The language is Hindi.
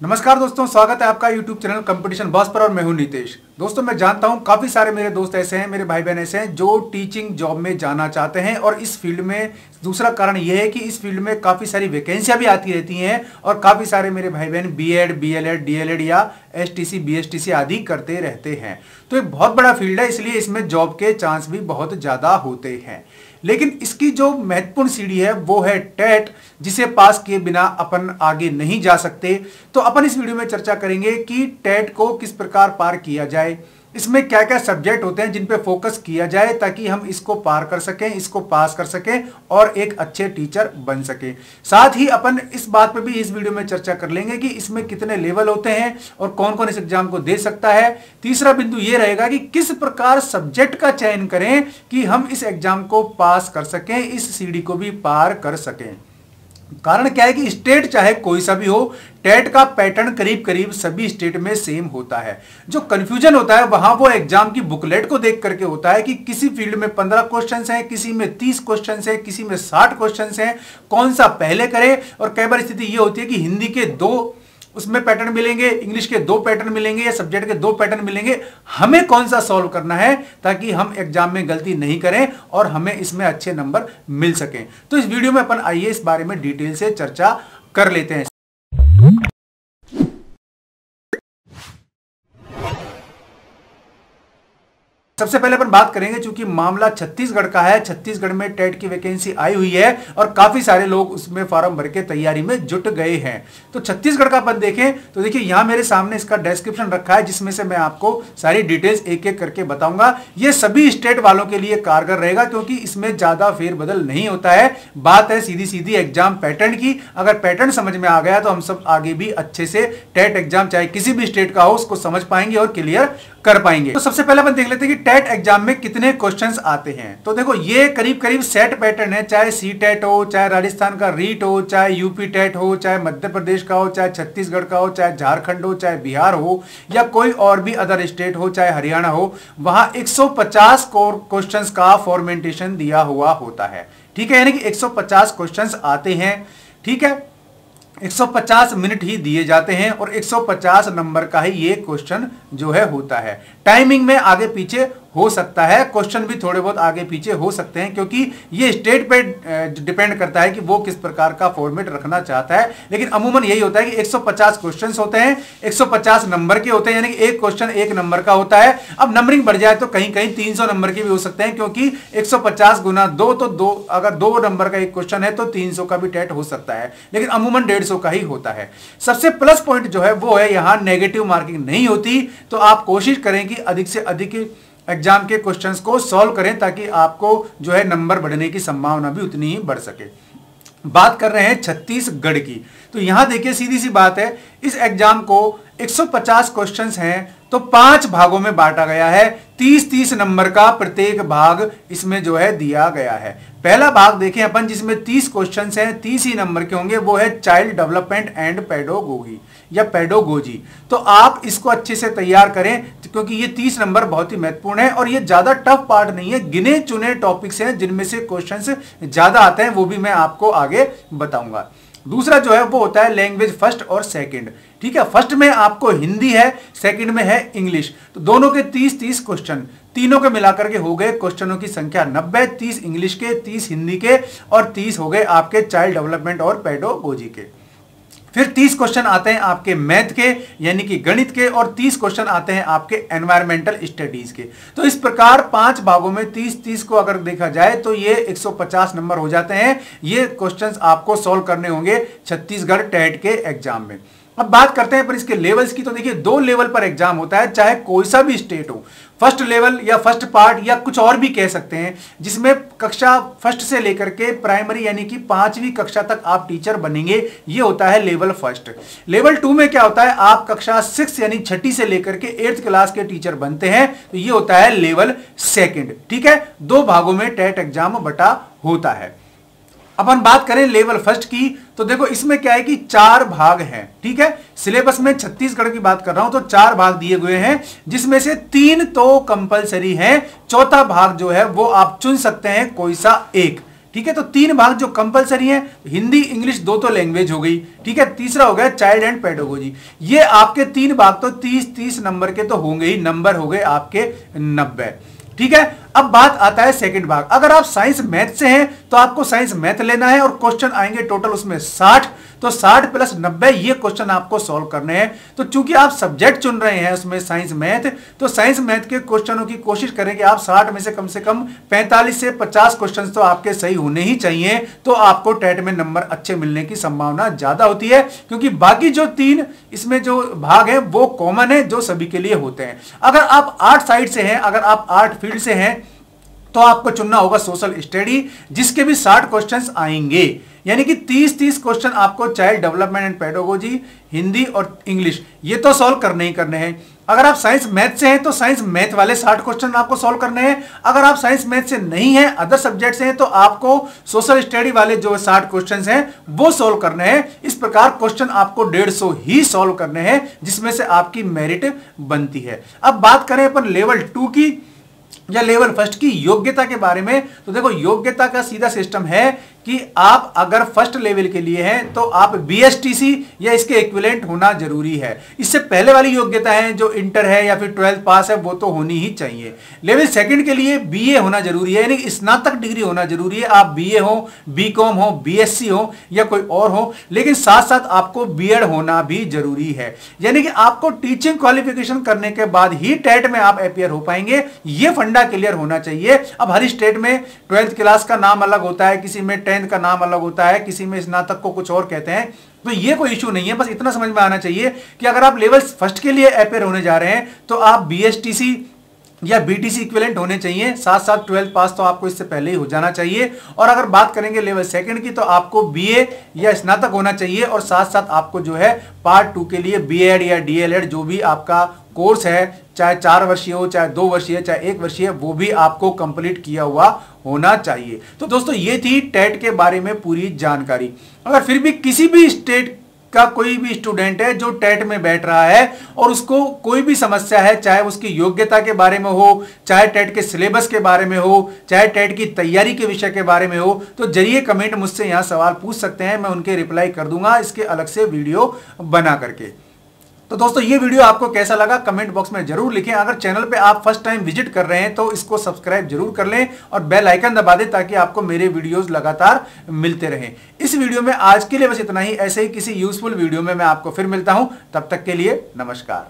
नमस्कार दोस्तों, स्वागत है आपका YouTube चैनल कंपटीशन बॉस पर और मैं हूं नितेश। दोस्तों, मैं जानता हूं काफ़ी सारे मेरे दोस्त ऐसे हैं, मेरे भाई बहन ऐसे हैं जो टीचिंग जॉब में जाना चाहते हैं। और इस फील्ड में दूसरा कारण यह है कि इस फील्ड में काफ़ी सारी वैकेंसियां भी आती रहती हैं और काफ़ी सारे मेरे भाई बहन बीएड, बीएलएड, डीएलएड या एसटीसी, बीएसटीसी आदि करते रहते हैं। तो एक बहुत बड़ा फील्ड है, इसलिए इसमें जॉब के चांस भी बहुत ज़्यादा होते हैं। लेकिन इसकी जो महत्वपूर्ण सीढ़ी है वो है टेट, जिसे पास किए बिना अपन आगे नहीं जा सकते। तो अपन इस वीडियो में चर्चा करेंगे कि टेट को किस प्रकार पार किया जाए, इसमें क्या क्या सब्जेक्ट होते हैं जिन पे फोकस किया जाए ताकि हम इसको पार कर सकें, इसको पास कर सकें और एक अच्छे टीचर बन सकें। साथ ही अपन इस बात पर भी इस वीडियो में चर्चा कर लेंगे कि इसमें कितने लेवल होते हैं और कौन कौन इस एग्जाम को दे सकता है। तीसरा बिंदु यह रहेगा कि किस प्रकार सब्जेक्ट का चयन करें कि हम इस एग्जाम को पास कर सकें, इस सीढ़ी को भी पार कर सकें। कारण क्या है कि स्टेट चाहे कोई सा भी हो, टेट का पैटर्न करीब करीब सभी स्टेट में सेम होता है। जो कंफ्यूजन होता है वहां वो एग्जाम की बुकलेट को देख करके होता है कि किसी फील्ड में 15 क्वेश्चंस हैं, किसी में 30 क्वेश्चंस हैं, किसी में 60 क्वेश्चंस हैं, कौन सा पहले करें। और कई बार स्थिति ये होती है कि हिंदी के 2 उसमें पैटर्न मिलेंगे, इंग्लिश के 2 पैटर्न मिलेंगे या सब्जेक्ट के 2 पैटर्न मिलेंगे। हमें कौन सा सॉल्व करना है ताकि हम एग्जाम में गलती नहीं करें और हमें इसमें अच्छे नंबर मिल सकें। तो इस वीडियो में अपन आइए इस बारे में डिटेल से चर्चा कर लेते हैं। सबसे पहले अपन बात करेंगे, चूंकि मामला छत्तीसगढ़ का है, छत्तीसगढ़ में टेट की वैकेंसी आई हुई है और काफी सारे लोग उसमें फॉर्म भर के तैयारी में जुट गए हैं। तो छत्तीसगढ़ का अपन देखें तो देखिए यहां मेरे सामने इसका डिस्क्रिप्शन रखा है जिसमें से मैं आपको सारी डिटेल्स एक एक करके बताऊंगा। ये सभी स्टेट वालों के लिए कारगर रहेगा क्योंकि इसमें ज्यादा फेरबदल नहीं होता है। बात है सीधी सीधी एग्जाम पैटर्न की। अगर पैटर्न समझ में आ गया तो हम सब आगे भी अच्छे से टेट एग्जाम चाहे किसी भी स्टेट का हो उसको समझ पाएंगे और क्लियर कर पाएंगे। तो सबसे पहले अपन देख लेते हैं कि टेट एग्जाम में कितने क्वेश्चंस आते हैं। तो देखो ये करीब करीब सेट पैटर्न है, चाहे सी टेट हो, चाहे राजस्थान का रीट हो, चाहे यूपी टेट हो, चाहे मध्य प्रदेश का हो, चाहे छत्तीसगढ़ का हो, चाहे झारखंड हो, चाहे बिहार हो या कोई और भी अदर स्टेट हो, चाहे हरियाणा हो, वहां 150 क्वेश्चंस का फॉर्मेटेशन दिया हुआ होता है। ठीक है, यानी कि 150 क्वेश्चंस आते हैं। ठीक है, 150 मिनट ही दिए जाते हैं और 150 नंबर का ही ये क्वेश्चन जो है होता है। टाइमिंग में आगे पीछे हो सकता है, क्वेश्चन भी थोड़े बहुत आगे पीछे हो सकते हैं क्योंकि ये स्टेट पे डिपेंड करता है कि वो किस प्रकार का फॉर्मेट रखना चाहता है। लेकिन अमूमन यही होता है कि 150 क्वेश्चंस होते हैं, 150 नंबर के होते हैं, यानी कि एक क्वेश्चन 1 नंबर का होता है। अब नंबरिंग बढ़ जाए तो कहीं कहीं 300 नंबर के भी हो सकते हैं क्योंकि 150 गुना 2 तो 2, अगर 2 नंबर का एक क्वेश्चन है तो 300 का भी टेट हो सकता है, लेकिन अमूमन 150 का ही होता है। सबसे प्लस पॉइंट जो है वो है यहां नेगेटिव मार्किंग नहीं होती। तो आप कोशिश करें कि अधिक से अधिक एग्जाम के क्वेश्चंस को सॉल्व करें ताकि आपको जो है नंबर बढ़ने की संभावना भी उतनी ही बढ़ सके। बात कर रहे हैं छत्तीसगढ़ की, तो यहां देखिए सीधी सी बात है, इस एग्जाम को 150 क्वेश्चंस हैं तो 5 भागों में बांटा गया है। 30-30 नंबर का प्रत्येक भाग इसमें जो है दिया गया है। पहला भाग देखें अपन जिसमें 30 क्वेश्चंस हैं, 30 ही नंबर के होंगे, वो है चाइल्ड डेवलपमेंट एंड पेडोगोगी या पेडोगोजी। तो आप इसको अच्छे से तैयार करें क्योंकि ये 30 नंबर बहुत ही महत्वपूर्ण है और ये ज्यादा टफ पार्ट नहीं है, गिने चुने टॉपिक्स हैं जिनमें से क्वेश्चंस ज्यादा आते हैं, वो भी मैं आपको आगे बताऊंगा। दूसरा जो है वो होता है लैंग्वेज फर्स्ट और सेकंड। ठीक है, फर्स्ट में आपको हिंदी है, सेकंड में है इंग्लिश। तो दोनों के 30-30 क्वेश्चन, तीनों के मिलाकर के हो गए क्वेश्चनों की संख्या 90, 30 इंग्लिश के, 30 हिंदी के और 30 हो गए आपके चाइल्ड डेवलपमेंट और पेडोगोजी के। फिर 30 क्वेश्चन आते हैं आपके मैथ के यानी कि गणित के और 30 क्वेश्चन आते हैं आपके एनवायरमेंटल स्टडीज के। तो इस प्रकार 5 भागों में 30-30 को अगर देखा जाए तो ये 150 नंबर हो जाते हैं। ये क्वेश्चंस आपको सॉल्व करने होंगे छत्तीसगढ़ टेट के एग्जाम में। अब बात करते हैं पर इसके लेवल्स की, तो देखिए 2 लेवल पर एग्जाम होता है, चाहे कोई सा भी स्टेट हो। फर्स्ट लेवल या फर्स्ट पार्ट या कुछ और भी कह सकते हैं, जिसमें कक्षा फर्स्ट से लेकर के प्राइमरी यानी कि 5वीं कक्षा तक आप टीचर बनेंगे, ये होता है लेवल फर्स्ट। लेवल 2 में क्या होता है, आप कक्षा 6 यानी 6ठी से लेकर के 8th क्लास के टीचर बनते हैं, तो ये होता है लेवल सेकंड। ठीक है, 2 भागों में टेट एग्जाम बटा होता है। अपन बात करें लेवल फर्स्ट की, तो देखो इसमें क्या है कि 4 भाग हैं। ठीक है, सिलेबस में छत्तीसगढ़ की बात कर रहा हूं तो 4 भाग दिए हुए हैं, जिसमें से 3 तो कंपलसरी हैं, चौथा भाग जो है वो आप चुन सकते हैं कोई सा एक। ठीक है। तो 3 भाग जो कंपलसरी है, हिंदी इंग्लिश 2 तो लैंग्वेज हो गई, ठीक है। तीसरा हो गया चाइल्ड एंड पेडागोजी। ये आपके 3 भाग तो 30-30 नंबर के तो होंगे ही, नंबर हो गए आपके 90, ठीक है। अब बात आता है सेकंड भाग। अगर आप साइंस मैथ से हैं तो आपको साइंस मैथ लेना है और क्वेश्चन आएंगे टोटल उसमें 60, तो 60 + 90 ये क्वेश्चन आपको सॉल्व करने हैं। तो चूंकि आप सब्जेक्ट चुन रहे हैं उसमें साइंस मैथ, तो साइंस मैथ के क्वेश्चनों की कोशिश करें कि आप 60 में से कम 45 से 50 क्वेश्चन तो आपके सही होने ही चाहिए, तो आपको टेट में नंबर अच्छे मिलने की संभावना ज्यादा होती है, क्योंकि बाकी जो 3 इसमें जो भाग है वो कॉमन है, जो सभी के लिए होते हैं। अगर आप आर्ट साइड से हैं, अगर आप आर्ट फील्ड से हैं, तो आपको चुनना होगा सोशल स्टडी, जिसके भी 60 क्वेश्चंस आएंगे, यानी कि 30-30 क्वेश्चन आपको child development and pedagogy, Hindi और इंग्लिश ये तो सॉल्व करने ही करने हैं। अगर आप साइंस मैथ से हैं तो साइंस मैथ वाले 60 क्वेश्चन आपको सॉल्व करने हैं। अगर आप साइंस मैथ से नहीं हैं, अदर सब्जेक्ट से हैं, तो आपको सोशल स्टडी वाले जो 60 क्वेश्चंस हैं वो सॉल्व करने हैं। इस प्रकार क्वेश्चन आपको 150 ही सॉल्व करने हैं, जिसमें से आपकी मेरिट बनती है। अब बात करें अपन लेवल 2 की या लेवल फर्स्ट की योग्यता के बारे में, तो देखो योग्यता का सीधा सिस्टम है कि आप अगर फर्स्ट लेवल के लिए हैं तो आप बीएसटीसी या इसके इक्विवेलेंट होना जरूरी है। इससे पहले वाली योग्यता है जो इंटर है या फिर 12th पास है, वो तो होनी ही चाहिए। लेवल सेकंड के लिए बीए होना जरूरी है, यानी स्नातक डिग्री होना जरूरी है। आप बीए हो, बीकॉम हो, बीएससी हो या कोई और हो, लेकिन साथ साथ आपको बीएड होना भी जरूरी है, यानी कि आपको टीचिंग क्वालिफिकेशन करने के बाद ही टेट में आप अपीयर हो पाएंगे। ये फंडा क्लियर होना चाहिए। अब हर स्टेट में 12th क्लास का नाम अलग होता है, किसी में 10th का नाम अलग होता है, किसी में स्नातक को कुछ और कहते हैं, तो ये कोई इशू नहीं है। बस इतना समझ में आना चाहिए कि अगर आप लेवल फर्स्ट के लिए अपीयर होने जा रहे हैं तो आप बीएसटीसी या बीटीसी इक्विवेलेंट होने चाहिए, साथ साथ 12th पास तो आपको इससे पहले ही हो जाना चाहिए। और अगर बात करेंगे लेवल सेकंड की, तो आपको बीए या स्नातक होना चाहिए, और साथ साथ आपको जो है पार्ट 2 के लिए बीएड या डीएलएड जो भी आपका कोर्स है, चाहे 4 वर्षीय हो, चाहे 2 वर्षीय, चाहे 1 वर्षीय, वो भी आपको कंप्लीट किया हुआ होना चाहिए। तो दोस्तों ये थी टेट के बारे में पूरी जानकारी। अगर फिर भी किसी भी स्टेट का कोई भी स्टूडेंट है जो टेट में बैठ रहा है और उसको कोई भी समस्या है, चाहे उसकी योग्यता के बारे में हो, चाहे टेट के सिलेबस के बारे में हो, चाहे टेट की तैयारी के विषय के बारे में हो, तो जरिए कमेंट मुझसे यहां सवाल पूछ सकते हैं, मैं उनके रिप्लाई कर दूंगा इसके अलग से वीडियो बना करके। तो दोस्तों ये वीडियो आपको कैसा लगा कमेंट बॉक्स में जरूर लिखें। अगर चैनल पे आप फर्स्ट टाइम विजिट कर रहे हैं तो इसको सब्सक्राइब जरूर कर लें और बेल आइकन दबा दें, ताकि आपको मेरे वीडियोस लगातार मिलते रहें। इस वीडियो में आज के लिए बस इतना ही। ऐसे ही किसी यूजफुल वीडियो में मैं आपको फिर मिलता हूं, तब तक के लिए नमस्कार।